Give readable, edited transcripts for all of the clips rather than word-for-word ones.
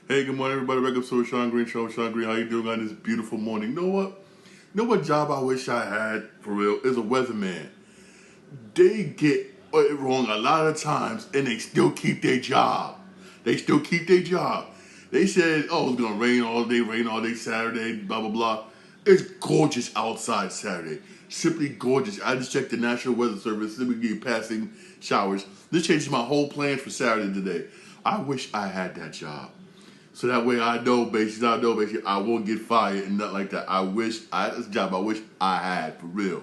Hey, good morning, everybody. Welcome to Sean Green Show. Sean Green, how you doing on this beautiful morning? You know what? You know what job I wish I had for real is a weatherman. They get it wrong a lot of times, and they still keep their job. They still keep their job. They said, "Oh, it's gonna rain all day Saturday, blah blah blah." It's gorgeous outside Saturday, simply gorgeous. I just checked the National Weather Service. Simply get passing showers. This changes my whole plan for Saturday today. I wish I had that job. So that way I know basically I won't get fired and nothing like that. I wish I had this job. I wish I had for real.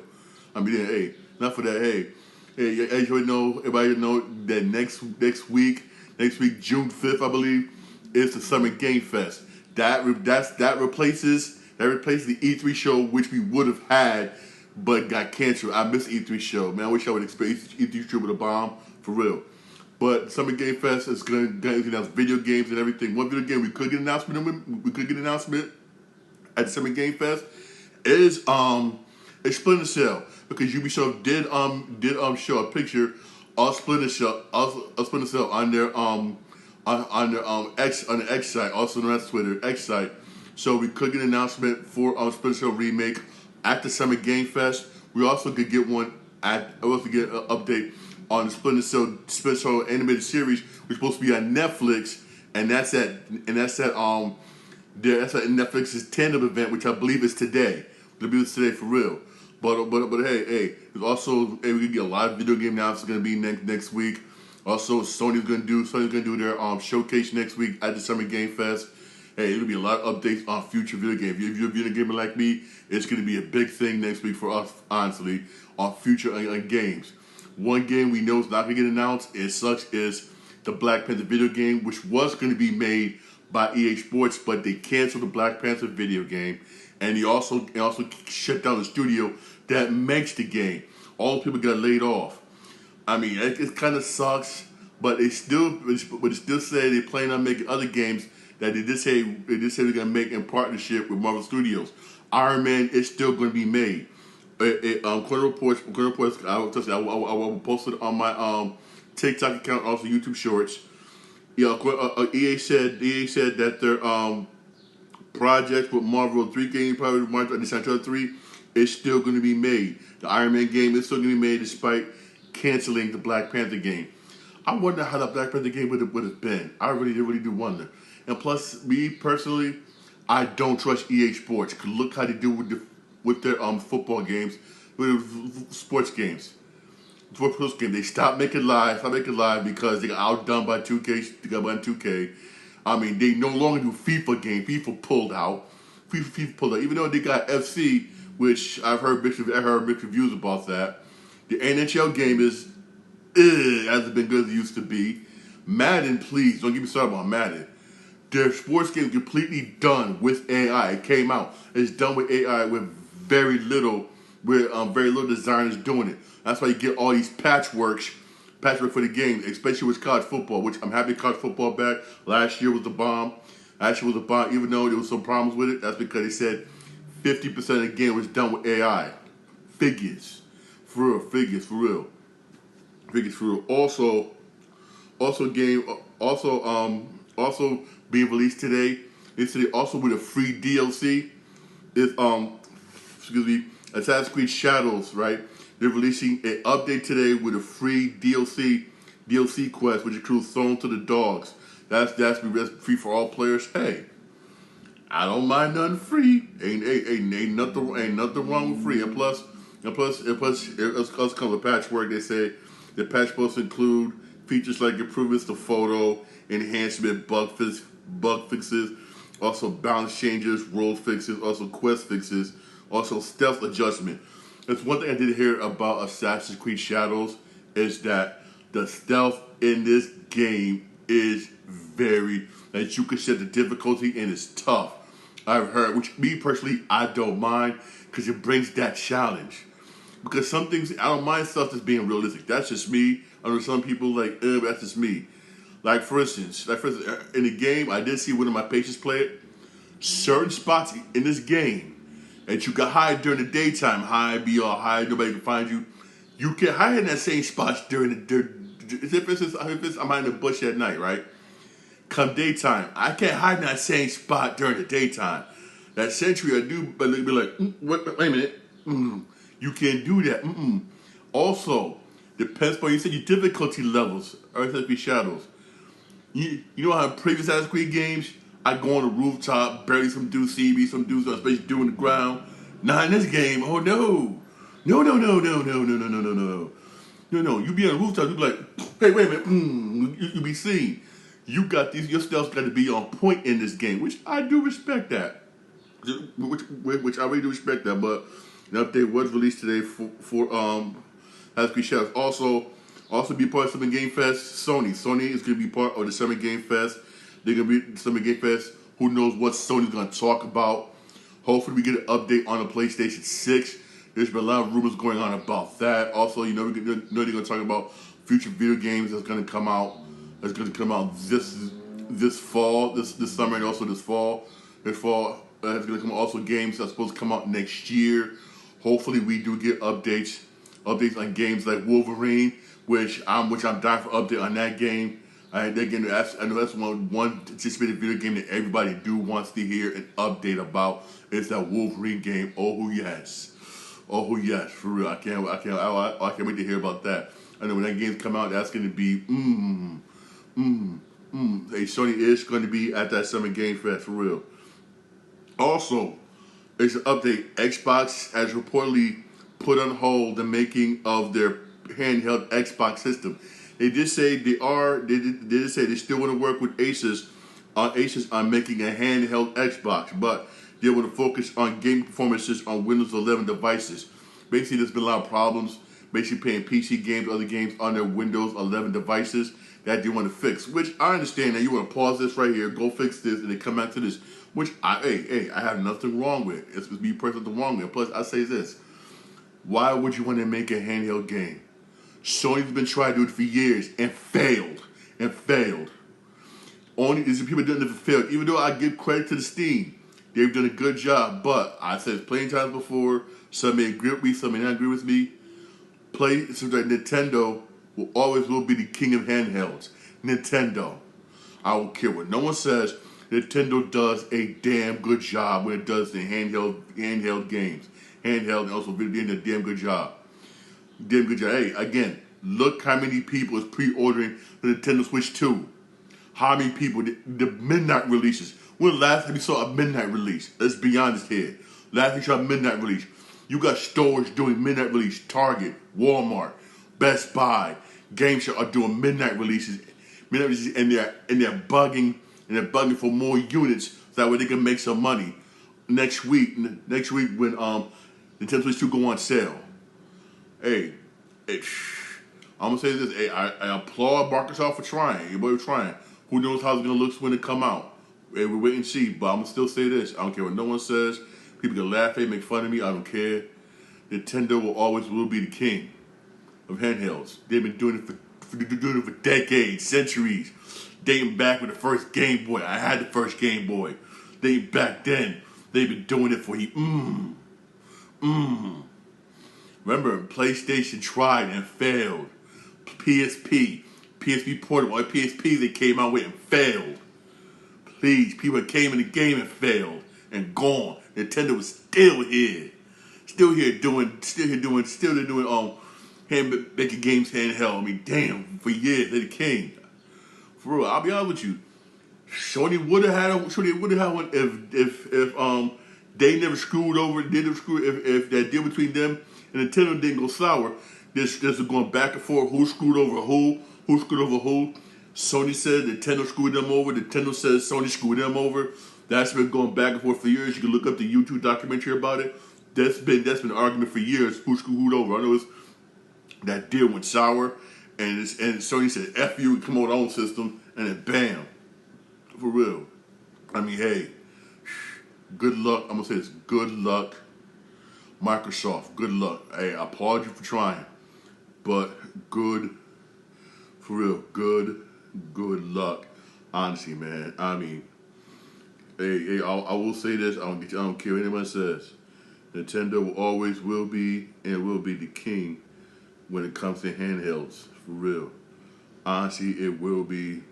I mean, hey, not for that. Hey, as you know, everybody know that next week, June 5th, I believe, is the Summer Game Fest. That replaces the E3 show which we would have had, but got canceled. I miss E3 show, man. I wish I would experience E3 show with a bomb for real. But Summer Game Fest is going to announce video games and everything. One video game we could get an announcement at Summer Game Fest is Splinter Cell, because Ubisoft did show a picture of Splinter Cell on their X on the X site, also known as Twitter X site. So we could get an announcement for Splinter Cell remake at the Summer Game Fest. We also could get one get an update on the Splinter Cell animated series, which is supposed to be on Netflix, and that's at Netflix's Tandem event, which I believe is today. I believe it's today for real. But hey, there's also we can get a lot of video game announcements going to be next week. Also, Sony's gonna do their showcase next week at the Summer Game Fest. Hey, it'll be a lot of updates on future video games. If you're a video gamer like me, it's gonna be a big thing next week for us, honestly, on future games. One game we know is not gonna get announced. It sucks. Is the Black Panther video game, which was gonna be made by EA Sports, but they canceled the Black Panther video game, and he also shut down the studio that makes the game. All the people got laid off. I mean, it kind of sucks, but they still say they plan on making other games that they did say they're gonna make in partnership with Marvel Studios. Iron Man is still going to be made. Current reports. I will post it on my TikTok account, also YouTube Shorts. EA said that their project with Marvel 3 game, probably Marvel December 3, is still going to be made. The Iron Man game is still going to be made despite canceling the Black Panther game. I wonder how the Black Panther game would have been. I really do wonder. And plus, me personally, I don't trust EA Sports. Cause look how they do with their football games, with sports games. Sports games, they stopped making live because they got outdone by 2K. I mean, they no longer do FIFA game. FIFA pulled out. Even though they got FC, which I've heard mixed reviews about that. The NHL game hasn't been good as it used to be. Madden, please don't get me started about Madden. Their sports game is completely done with AI. It came out. It's done with AI with very little designers doing it. That's why you get all these patchwork for the game, especially with college football, which I'm happy college football back. Last year was the bomb. Even though there was some problems with it. That's because they said 50% of the game was done with AI. Figures for real. Also being released today. Also with a free DLC is Assassin's Creed Shadows, right? They're releasing an update today with a free DLC quest, which includes Thrown to the Dogs. That's free for all players. Hey, I don't mind nothing free. Ain't nothing wrong with free. And plus, it comes with patchwork. They say the patch supposed to include features like improvements to photo, enhancement, bug fixes, also balance changes, role fixes, also quest fixes, also stealth adjustment. That's one thing I did hear about Assassin's Creed Shadows is that the stealth in this game is that you can set the difficulty and it's tough. I've heard, which me personally, I don't mind because it brings that challenge. Because some things, I don't mind stuff that's being realistic. That's just me. I know some people that's just me. Like for instance, in the game, I did see one of my patients play it. Certain spots in this game that you can hide during the daytime, be all hide, nobody can find you. You can hide in that same spot during the if I'm hiding in the bush at night, right? come daytime, I can't hide in that same spot during the daytime. That Century, I do, but they'd be like, wait a minute, you can't do that. Also, depends on, you said your difficulty levels, RSFP Shadows. You know how in previous Assassin's Creed games, I go on the rooftop, bury some dudes, see me, some dudes on space doing the ground. Not in this game. Oh no. No. No. You be on the rooftop, you be like, hey, wait a minute. You be seen. You got these, your stealth's got to be on point in this game, which I do respect that. Which I really do respect that. But an update was released today for Assassin's Creed Shadows. Also be part of Summer Game Fest. Sony is going to be part of the Summer Game Fest. They're going to be Summer Game Fest. Who knows what Sony's going to talk about? Hopefully we get an update on the PlayStation 6. There's been a lot of rumors going on about that. Also, they're going to talk about future video games that's going to come out. That's going to come out this fall, this summer, and also this fall. It's going to come out also games that's supposed to come out next year. Hopefully we do get updates on games like Wolverine, which I'm dying for update on that game. I know that's one anticipated video game that everybody wants to hear an update about. It's that Wolverine game. Oh yes, for real. I can't wait to hear about that. I know when that game come out, that's going to be Hey, Sony is going to be at that Summer Game Fest for real. Also, it's an update. Xbox has reportedly put on hold the making of their handheld Xbox system. They did say they still want to work with Asus on making a handheld Xbox, but they want to focus on game performances on Windows 11 devices. Basically, there's been a lot of problems. Basically, playing PC games, other games on their Windows 11 devices that they want to fix. Which I understand that you want to pause this right here, go fix this, and then come back to this. Which I have nothing wrong with. It's me personally wrong with. Plus, I say this: why would you want to make a handheld game? Sony's been trying to do it for years and failed. Only is the people doing it for failed. Even though I give credit to the Steam, they've done a good job. But I said it plenty times before. Some may agree with me, some may not agree with me. Nintendo will be the king of handhelds. Nintendo. I don't care what no one says. Nintendo does a damn good job when it does the handheld games. Handheld and also video games, a damn good job. Hey, again, look how many people is pre-ordering the Nintendo Switch 2. How many people, the midnight releases. When the last time you saw a midnight release? Let's be honest here. Last time you saw a midnight release. You got stores doing midnight release. Target, Walmart, Best Buy, GameStop are doing midnight releases. And they're bugging for more units so that way they can make some money. Next week when Nintendo Switch 2 go on sale. Hey, I'm gonna say this. Hey, I applaud Microsoft for trying. Everybody trying. Who knows how it's gonna look when it come out? Hey, we wait and see. But I'm gonna still say this. I don't care what no one says. People can laugh at me, make fun of me. I don't care. Nintendo will be the king of handhelds. They've been doing it for decades, centuries. Dating back with the first Game Boy. I had the first Game Boy. Dating back then, they've been doing it for Remember, PlayStation tried and failed. PSP Portable, or PSP they came out with and failed. Please, people came in the game and failed and gone. Nintendo was still here doing making games handheld. I mean, damn, for years they're the king. For real, I'll be honest with you. Sony would have had one if they never screwed over. If that deal between them and Nintendo didn't go sour. This is going back and forth. Who screwed over who? Who screwed over who? Sony said Nintendo screwed them over. Nintendo says Sony screwed them over. That's been going back and forth for years. You can look up the YouTube documentary about it. That's been an argument for years. Who screwed who over? I know that deal went sour, and Sony said F you, come on our own system, and then bam, for real. I mean, hey, good luck. I'm gonna say this: good luck, Microsoft. Good luck. Hey, I applaud you for trying, but for real, good luck. Honestly, man. I mean, hey, I will say this. I don't care what anyone says. Nintendo will be the king when it comes to handhelds. For real. Honestly, it will be.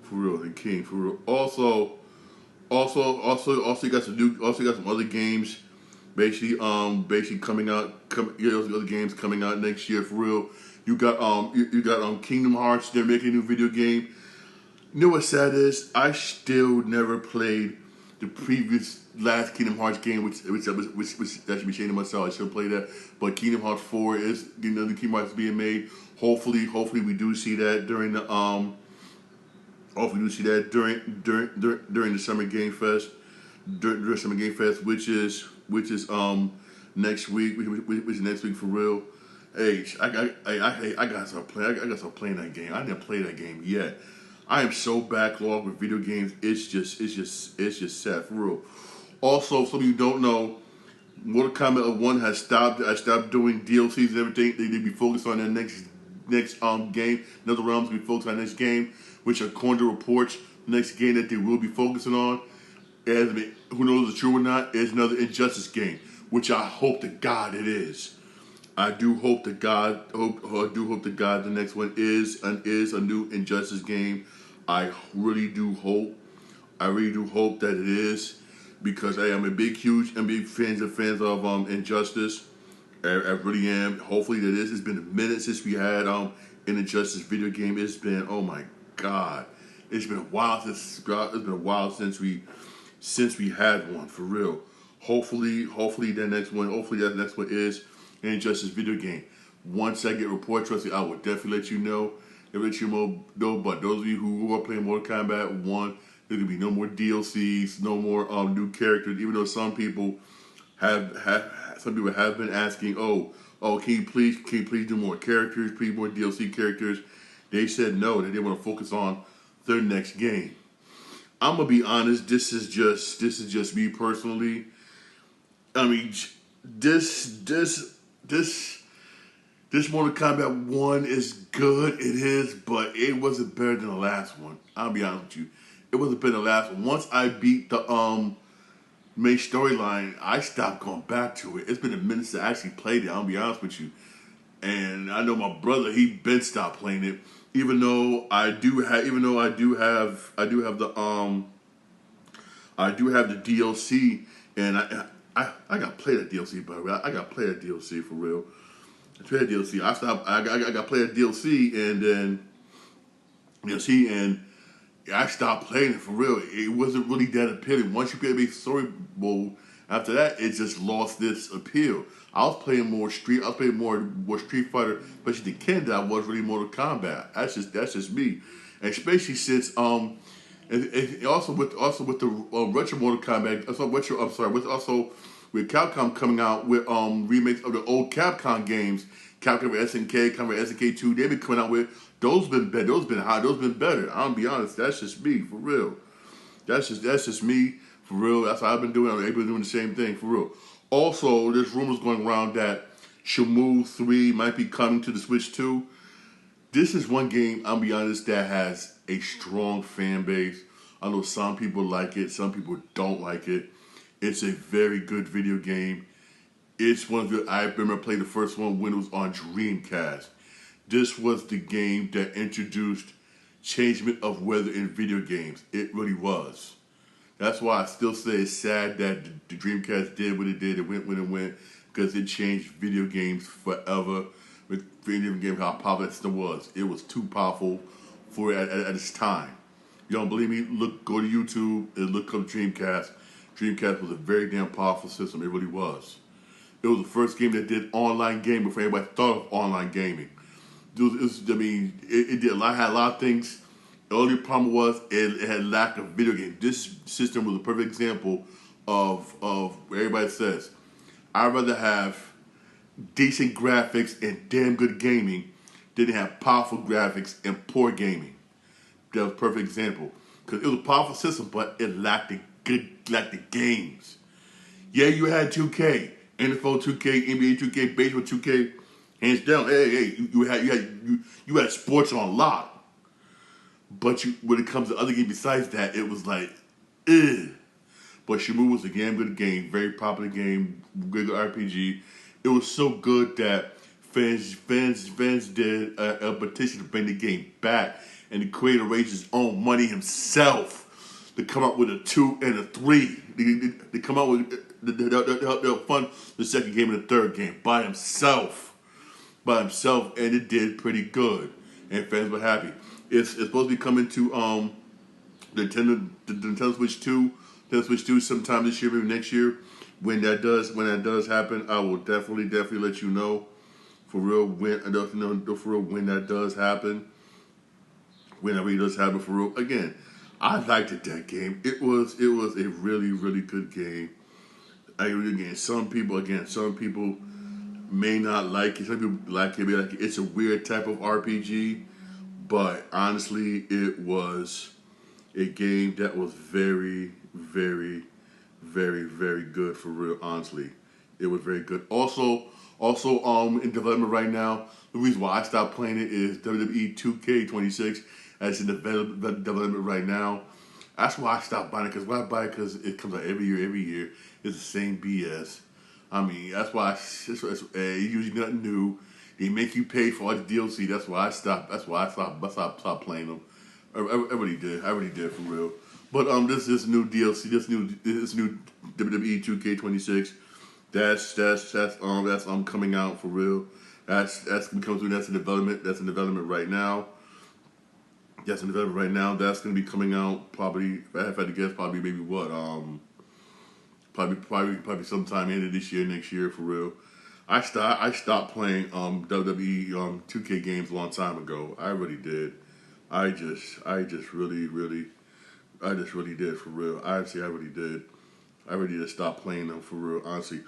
For real, the king. For real. Also, you got some other games, basically coming out. Those other games coming out next year. For real. You got Kingdom Hearts. They're making a new video game. You know what's sad is I still never played the previous last Kingdom Hearts game, which that should be shame to myself. I should play that, but Kingdom Hearts 4 is the Kingdom Hearts being made. Hopefully we do see that during the hopefully we do see that during the Summer Game Fest, during Summer Game Fest, which is next week, which is next week for real. Hey, I got to start playing. I got to start playing that game. I didn't play that game yet. I am so backlogged with video games. It's just sad for real. Also, some of you don't know, Mortal Kombat 1 has stopped. I stopped doing DLCs and everything. They be focused on their next game. NetherRealm's be focused on the next game, which according to reports, the next game that they will be focusing on, as who knows if it's true or not, is another Injustice game, which I hope to God it is. I do hope to God the next one is a new Injustice game. I really do hope that it is, because I am a big fans of Injustice. I really am. Hopefully that is. It's been a minute since we had an Injustice video game. It's been, oh my God, it's been a while since we had one for real. Hopefully that next one is an Injustice video game. Once I get reports, trust me, I will definitely let you know. But those of you who are playing Mortal Kombat 1, there's gonna be no more DLCs, no more new characters. Even though some people have been asking, can you please do more characters, please more DLC characters? They said no, that they want to focus on their next game. I'm gonna be honest. This is just me personally. I mean, this Mortal Kombat 1 is good, it is, but it wasn't better than the last one. I'll be honest with you. It wasn't better than the last one. Once I beat the main storyline, I stopped going back to it. It's been a minute since I actually played it, I'll be honest with you. And I know my brother, he been stopped playing it. Even though I do have the DLC, and I gotta play that DLC, by the way. I gotta play that DLC for real. I play that DLC. I gotta play that DLC, and then I stopped playing it for real. It wasn't really that appealing. Once you play the story mode, after that, it just lost this appeal. I was playing more Street Fighter, especially the Ken, that I was really Mortal Kombat. That's just me, and especially since and also with the retro Mortal Kombat. With Capcom coming out with remakes of the old Capcom games, Capcom SNK, Capcom SNK 2, they've been coming out with. Those been better. Those been high. Those been better. I'll be honest. That's just me, for real. That's just me, for real. That's how I've been doing. I've been doing the same thing, for real. Also, there's rumors going around that Shenmue 3 might be coming to the Switch 2. This is one game, I'll be honest, that has a strong fan base. I know some people like it, some people don't like it. It's a very good video game. It's one of the, I remember playing the first one when it was on Dreamcast. This was the game that introduced changement of weather in video games. It really was. That's why I still say it's sad that the Dreamcast did what it did. It went when it went, because it changed video games forever. With video games, how powerful it still was. It was too powerful for it at its time. You don't believe me? Go to YouTube and look up Dreamcast. Dreamcast was a very damn powerful system. It really was. It was the first game that did online gaming before anybody thought of online gaming. It did had a lot of things. The only problem was it had lack of video games. This system was a perfect example of where everybody says, I'd rather have decent graphics and damn good gaming than have powerful graphics and poor gaming. That was a perfect example. Because it was a powerful system, but it lacked the games. Yeah, you had 2K, NFL 2K, NBA 2K, baseball 2K, hands down. Hey, you had sports on lock. But when it comes to other games besides that, it was like, ugh. But Shenmue was a damn good game, very popular game, good RPG. It was so good that fans did a petition to bring the game back. and the creator raised his own money himself to come up with a 2 and a 3. They come out with they'll fund the second game and the third game by himself, and it did pretty good, and fans were happy. It's supposed to be coming to the Nintendo Switch 2, sometime this year, maybe next year. When that does happen, I will definitely let you know for real when that does happen. When that really does happen for real. Again, I liked it, that game. It was a really good game. Some people may not like it. Some people like it. It's a weird type of RPG, but honestly, it was a game that was very good for real. Honestly, it was very good. Also, in development right now. The reason why I stopped playing it is WWE 2K26. That's in development right now. That's why I stopped buying it. Because why I buy it? Because it comes out every year. It's the same BS. I mean, that's why it's usually nothing new. They make you pay for all the DLC. That's why I stopped. Stopped playing them. I really did for real. But this new DLC, this new WWE 2K26, that's coming out for real. That's gonna come through. That's in development. That's in development right now. That's going to be coming out probably. If I had to guess, probably maybe what? Probably sometime end of this year, next year for real. I stopped playing WWE 2K games a long time ago. I really did. I just really did for real. Honestly, I really did. I really just stopped playing them for real. Honestly.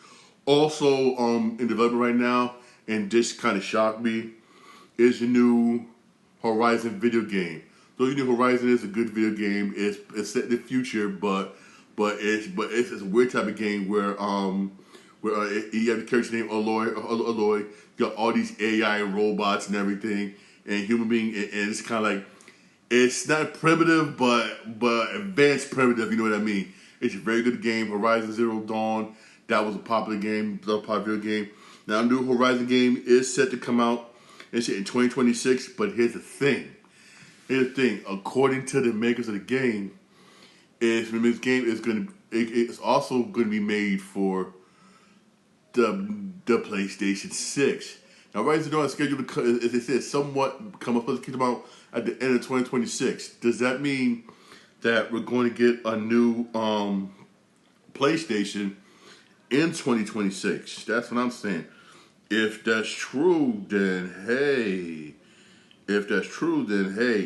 Also, in development right now, and this kind of shocked me, is the new Horizon video game. So you know, Horizon is a good video game. It's set in the future, but it's a weird type of game where you have the character named Aloy. You got all these AI and robots and everything, and human being, and it's kind of like, it's not primitive, but advanced primitive. You know what I mean? It's a very good game. Horizon Zero Dawn. That was a popular game, game. Now, a new Horizon game is set to come out. It's in 2026. But here's the thing. According to the makers of the game, this game is it's also going to be made for the PlayStation 6. Now, Horizon Dawn is scheduled to, as they said, supposed to come out at the end of 2026. Does that mean that we're going to get a new PlayStation in 2026? That's what I'm saying. If that's true, then hey.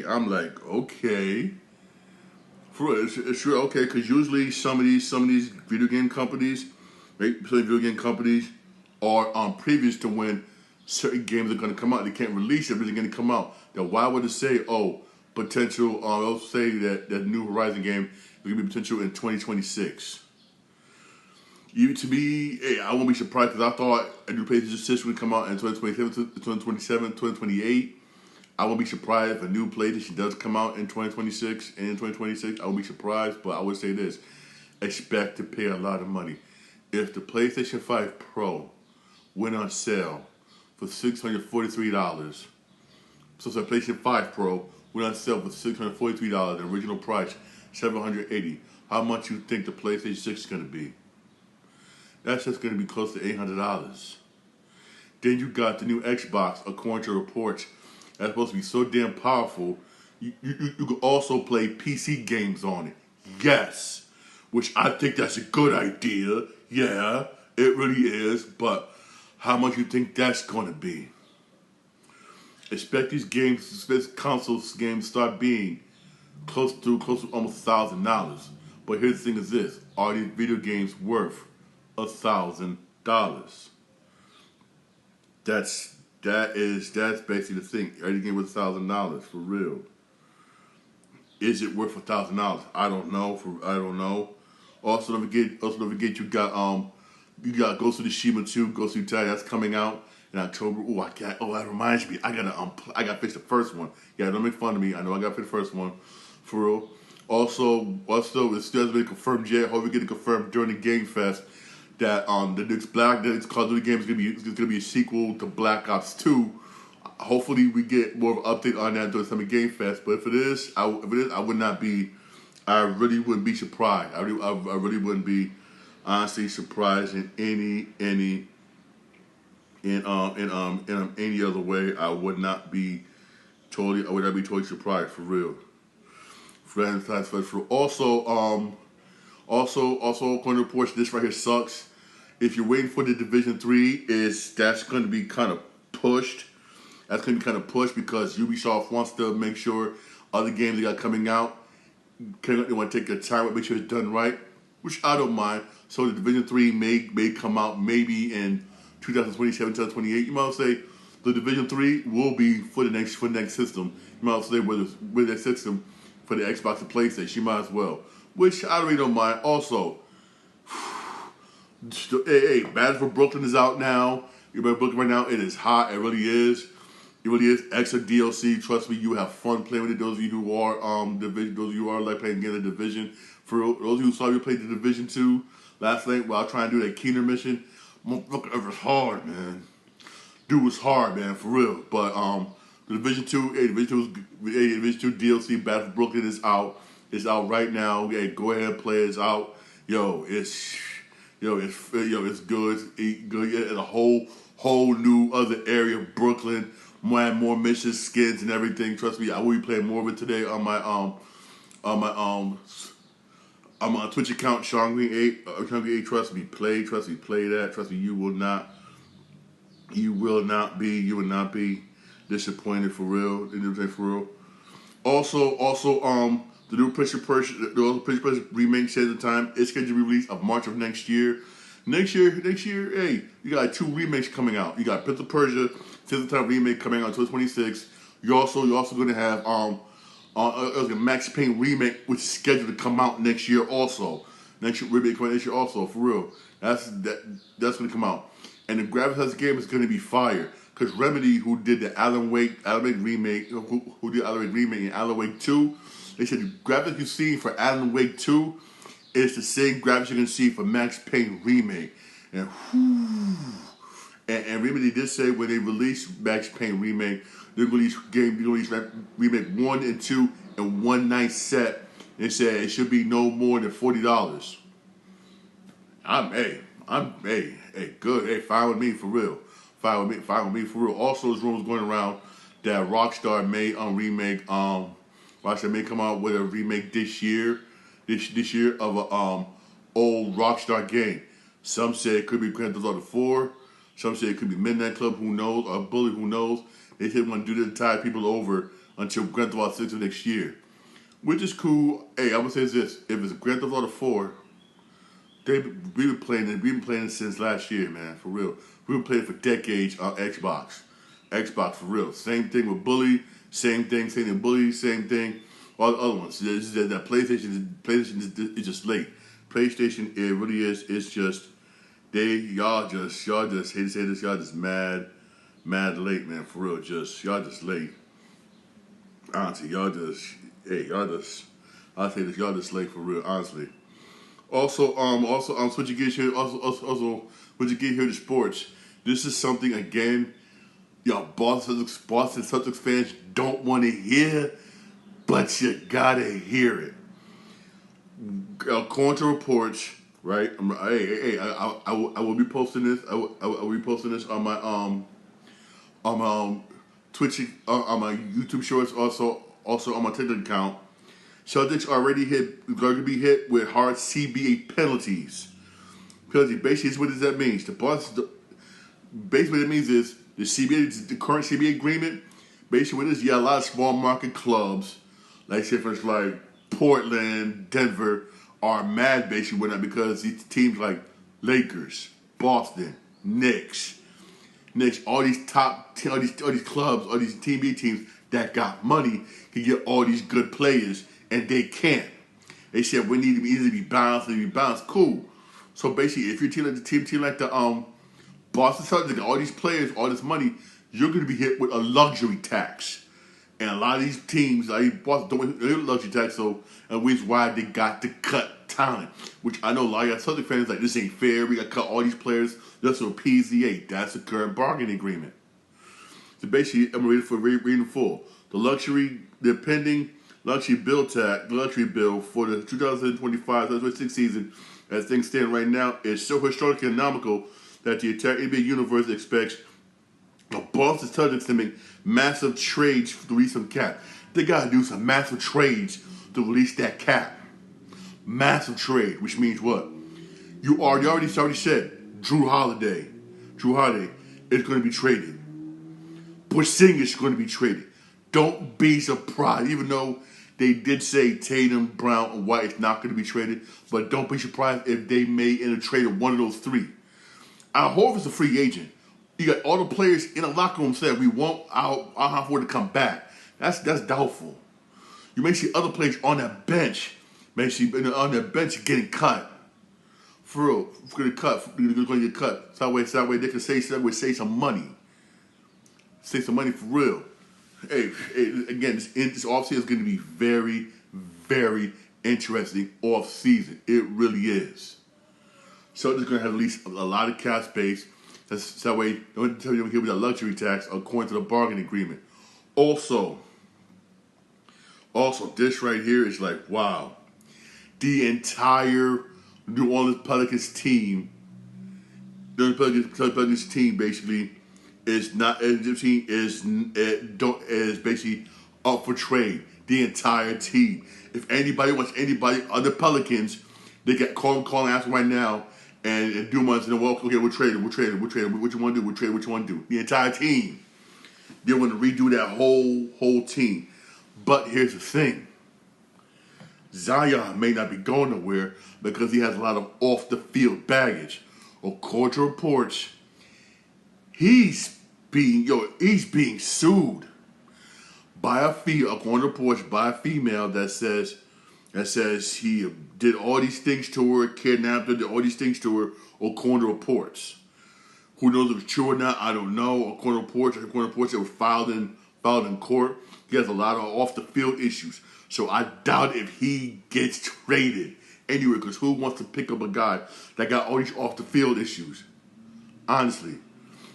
I'm like, okay. For real, it's true, okay, because usually some of these video game companies, right, are previous to when certain games are going to come out. They can't release it, but they're going to come out. Then why would it say, potential, they'll say that new Horizon game is going to be potential in 2026. To me, hey, I won't be surprised because I thought a new PlayStation 6 would come out in 2027, 2028. I won't be surprised if a new PlayStation does come out in 2026 and in 2026. I won't be surprised, but I would say this. Expect to pay a lot of money. If the PlayStation 5 Pro went on sale for $643, so the PlayStation 5 Pro went on sale for $643, the original price, $780, how much you think the PlayStation 6 is going to be? That's just going to be close to $800. Then you got the new Xbox, according to reports, that's supposed to be so damn powerful, you could also play PC games on it. Yes, which I think that's a good idea. Yeah, it really is. But how much you think that's going to be? Expect these games, this consoles games, start being close to almost $1,000. But here's the thing: is this? Are these video games worth $1,000? That's basically the thing. Every game worth $1,000 for real. Is it worth $1,000? I don't know. Also, don't forget you got Ghost of Tsushima 2, Ghost of Tsushima, that's coming out in October. That reminds me. I gotta fix the first one. Yeah, don't make fun of me. I know I gotta fix the first one for real. Also, it still hasn't been confirmed yet. Hope we get it confirmed during the Game Fest that the next Call of Duty game is gonna be a sequel to Black Ops 2. Hopefully we get more of an update on that during Summer Game Fest. But if it is, I would not be. I really wouldn't be surprised. I really wouldn't be honestly surprised in any in any other way. I would not be totally surprised for real. Also, according to reports, this right here sucks. If you're waiting for the Division 3, that's going to be kind of pushed. That's going to be kind of pushed because Ubisoft wants to make sure other games they got coming out, they want to take their time and make sure it's done right, which I don't mind. So the Division 3 may come out maybe in 2027, 2028. You might say the Division 3 will be for the next system. You might say with that system for the Xbox and PlayStation. You might as well, which I really don't mind. Also, hey, Battle for Brooklyn is out now. You remember Brooklyn right now? It is hot. It really is. It really is. Extra DLC. Trust me, you have fun playing with it. Those of you who are Division, those of you who are like playing again the Division. For those of you who saw me play the Division 2 last night while trying to do that Keener mission, motherfucker, it was hard, man. Dude was hard, man, for real. But the Division 2 DLC Battle for Brooklyn is out. It's out right now. Hey, go ahead and play it. It's out. It's good. It's good. It's a whole new other area of Brooklyn. More missions, skins, and everything. Trust me, I will be playing more of it today on my Twitch account, Sean Green 8. Sean Green 8. Trust me, play that. Trust me, you will not be disappointed for real. Also, the new Prince of Persia remake says the time is scheduled to be released of March of next year. Next year, hey, you got 2 remakes coming out. You got Prince of Persia, Sands of Time remake coming out in 2026. You're also going to have a Max Payne remake, which is scheduled to come out next year also. Remake coming next year also, for real. That's going to come out. And the graphics of this game is going to be fire. Because Remedy, who did the Alan Wake remake, who did Alan Wake remake and Alan Wake 2, they said the graphics you see for Alan Wake 2 is the same graphics you're going to see for Max Payne remake. And Remedy did say when they released Max Payne remake, they're going to release remake 1 and 2 in one night set. They said it should be no more than $40. Good. Hey, fine with me for real. Fine with me for real. Also, there's rumors going around that Rockstar may Rockstar may come out with a remake this year of a old Rockstar game. Some say it could be Grand Theft Auto 4. Some say it could be Midnight Club, who knows, or Bully, who knows. They said want to do this to tide people over until Grand Theft Auto 6 of next year, which is cool. Hey, I'm gonna say this: if it's Grand Theft Auto 4, we've been playing it since last year, man. For real, we've been playing it for decades on Xbox. Xbox for real. Same thing with Bully. Same thing with Bully. Same thing. All the other ones. That PlayStation is just late. PlayStation, it really is. It's just y'all just hate to say this. Y'all just mad late, man. For real, y'all just late. Honestly, I'll say this. Y'all just late for real. Honestly. Also, switching gears here. Also, switching gears here to sports. This is something again, y'all Boston Celtics fans don't want to hear, but you gotta hear it. According to reports, right? I will be posting this. I will be posting this on my Twitch, on my YouTube shorts, also on my TikTok account. Celtics already going to be hit with hard CBA penalties. Basically, what does that mean? Basically, what it means is the current CBA agreement. Basically, what it is, a lot of small market clubs, like say for instance, like Portland, Denver, are mad basically with that because these teams like Lakers, Boston, Knicks, all these clubs, all these CBA teams that got money can get all these good players. And they can't. They said we need to either be balanced. Cool. So basically, if you're a team like the Boston Celtics, all these players, all this money, you're going to be hit with a luxury tax. And a lot of these teams, like Boston, don't get a luxury tax, so and which is why they got to cut talent. Which I know a lot of Celtics fans like this ain't fair. We got to cut all these players just to appease the 8. That's the current bargaining agreement. So basically, I'm reading full. The pending luxury bill for the 2025-2026 season, as things stand right now, is so historically economical that the entire NBA universe expects the Boston Celtics to make massive trades to release some cap. They gotta do some massive trades to release that cap. Massive trade, which means what? You already said Drew Holiday is going to be traded. Porzingis is going to be traded. Don't be surprised, even though they did say Tatum, Brown, and White is not going to be traded, but don't be surprised if they may end a trade of one of those three. Al Horford's a free agent. You got all the players in the locker room saying we want Al Horford to come back. That's doubtful. You may see other players on that bench, getting cut. For real, going to get cut. So that way they can save some money. Save some money for real. Hey, again, this offseason is going to be very, very interesting offseason. It really is. So they're going to have at least a lot of cap space. So that way, don't tell you here with that luxury tax according to the bargaining agreement. Also, this right here is like, wow. The entire New Orleans Pelicans team, basically is basically up for trade. The entire team. If anybody wants anybody other Pelicans, they get call and ask right now and do months and well, okay, we're trading. What you want to do? We'll trade what you want to do. The entire team. They want to redo that whole team. But here's the thing. Zion may not be going nowhere because he has a lot of off-the-field baggage. According to reports, he's being sued by a female that says he did all these things to her, kidnapped her, did all these things to her, according to reports. Who knows if it's true or not? I don't know. According to reports, it was filed in court. He has a lot of off-the-field issues. So I doubt if he gets traded anyway, because who wants to pick up a guy that got all these off-the-field issues? Honestly.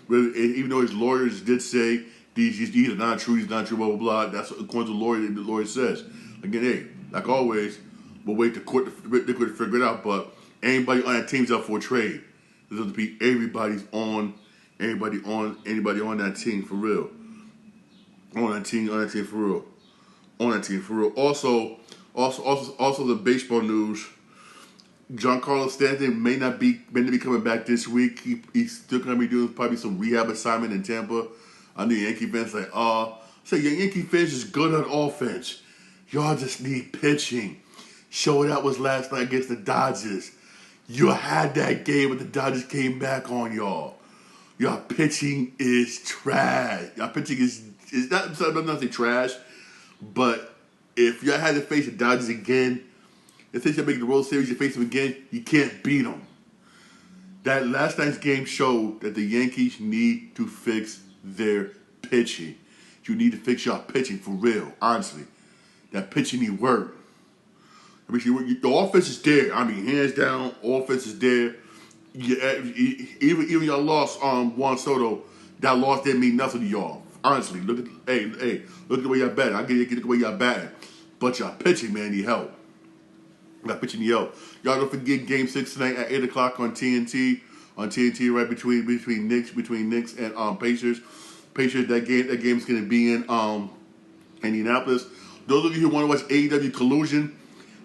Even though his lawyers did say he's not true, blah, blah, blah. That's according to the lawyer says. Again, hey, like always, we'll wait the court to figure it out, but anybody on that team's up for a trade. There's going to be anybody on that team for real. On that team for real. Also the baseball news. Giancarlo Stanton may not be coming back this week. He's still going to be doing probably some rehab assignment in Tampa. I know Yankee fans like, your Yankee fans is good on offense. Y'all just need pitching. Show that was last night against the Dodgers. You had that game, but the Dodgers came back on y'all. Your pitching is trash. Your pitching is not nothing trash, but if y'all had to face the Dodgers again, if they should make the World Series, you face them again, you can't beat them. That last night's game showed that the Yankees need to fix their pitching. You need to fix your pitching for real, honestly. That pitching need work. I mean, the offense is there. I mean, hands down, offense is there. Even y'all lost Juan Soto, that loss didn't mean nothing to y'all. Honestly, look at the way y'all batting. I get the way y'all batting, but y'all pitching, man, need help. Y'all pitching need help. Y'all don't forget Game 6 tonight at 8:00 on TNT. On TNT, right between Knicks and Pacers. That game's gonna be in Indianapolis. Those of you who want to watch AEW Collusion,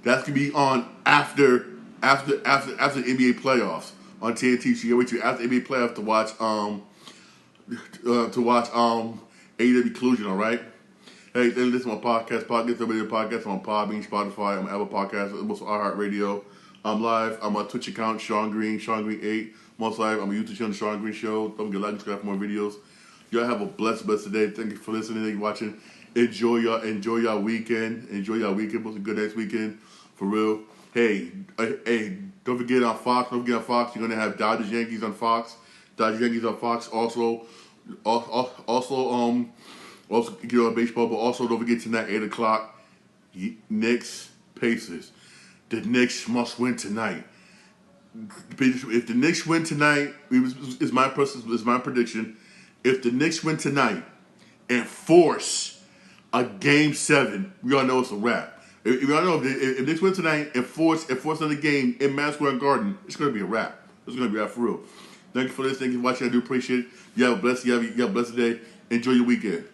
that's gonna be on after the NBA playoffs on TNT. So you wait till after the NBA playoffs to watch AEW Collusion. All right. Hey, then listen to my podcast. I'm on Podbean, Spotify, I'm on Apple Podcasts, I'm also iHeartRadio. I'm live. I'm on Twitch account, Sean Green 8. I'm also live. I'm on YouTube channel, Sean Green Show. Don't forget to like and subscribe for more videos. Y'all have a blessed day. Thank you for listening. Thank you for watching. Enjoy y'all weekend. Most good next weekend. For real. Hey, don't forget on Fox. You're going to have Dodgers Yankees on Fox. Also get on baseball, but also don't forget tonight, 8:00, Knicks, Pacers. The Knicks must win tonight. If the Knicks win tonight, is my prediction. If the Knicks win tonight, and force a Game 7, we all know it's a wrap. If y'all know if Knicks win tonight and force another game in Madison Square Garden, it's going to be a wrap. It's going to be a wrap for real. Thank you for listening. Thank you for watching. I do appreciate it. You have a blessed day. Enjoy your weekend.